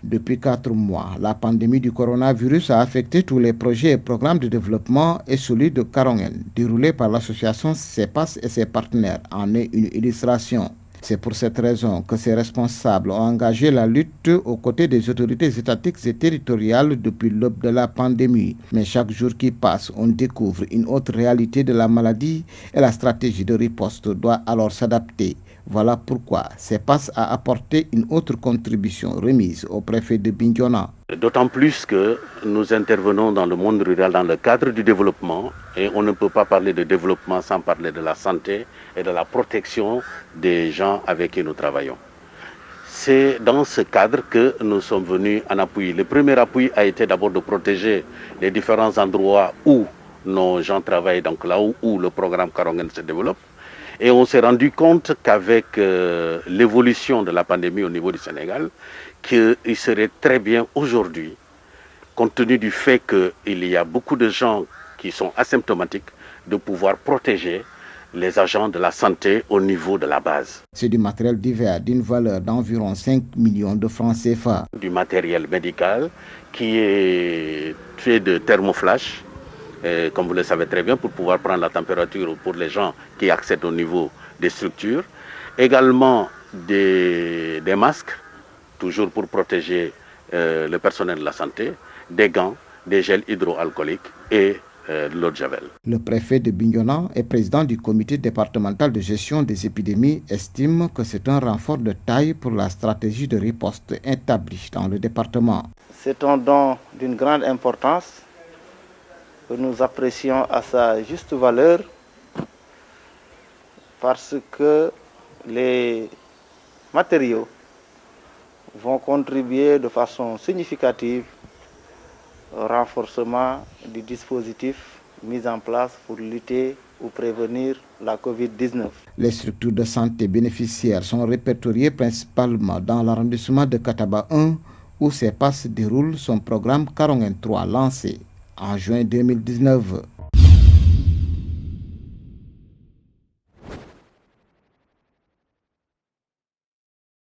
Depuis 4 mois, la pandémie du coronavirus a affecté tous les projets et programmes de développement et celui de Karongen, déroulé par l'association CEPAS et ses partenaires, en est une illustration. C'est pour cette raison que ces responsables ont engagé la lutte aux côtés des autorités étatiques et territoriales depuis l'aube de la pandémie. Mais chaque jour qui passe, on découvre une autre réalité de la maladie et la stratégie de riposte doit alors s'adapter. Voilà pourquoi CEPAS a apporté une autre contribution remise au préfet de Bignona. D'autant plus que nous intervenons dans le monde rural dans le cadre du développement et on ne peut pas parler de développement sans parler de la santé et de la protection des gens avec qui nous travaillons. C'est dans ce cadre que nous sommes venus en appui. Le premier appui a été d'abord de protéger les différents endroits où nos gens travaillent, donc là où le programme Karongen se développe. Et on s'est rendu compte qu'avec l'évolution de la pandémie au niveau du Sénégal, qu'il serait très bien aujourd'hui, compte tenu du fait qu'il y a beaucoup de gens qui sont asymptomatiques, de pouvoir protéger les agents de la santé au niveau de la base. C'est du matériel divers d'une valeur d'environ 5 millions de francs CFA. Du matériel médical qui est fait de thermoflash, comme vous le savez très bien, pour pouvoir prendre la température pour les gens qui accèdent au niveau des structures. Également des masques, toujours pour protéger le personnel de la santé, des gants, des gels hydroalcooliques et de l'eau de javel. Le préfet de Bignona et président du comité départemental de gestion des épidémies estime que c'est un renfort de taille pour la stratégie de riposte établie dans le département. C'est un don d'une grande importance que nous apprécions à sa juste valeur parce que les matériaux vont contribuer de façon significative au renforcement du dispositif mis en place pour lutter ou prévenir la COVID-19. Les structures de santé bénéficiaires sont répertoriées principalement dans l'arrondissement de Kataba 1 où CEPAS déroule son programme Karongen 3 lancé en juin 2019.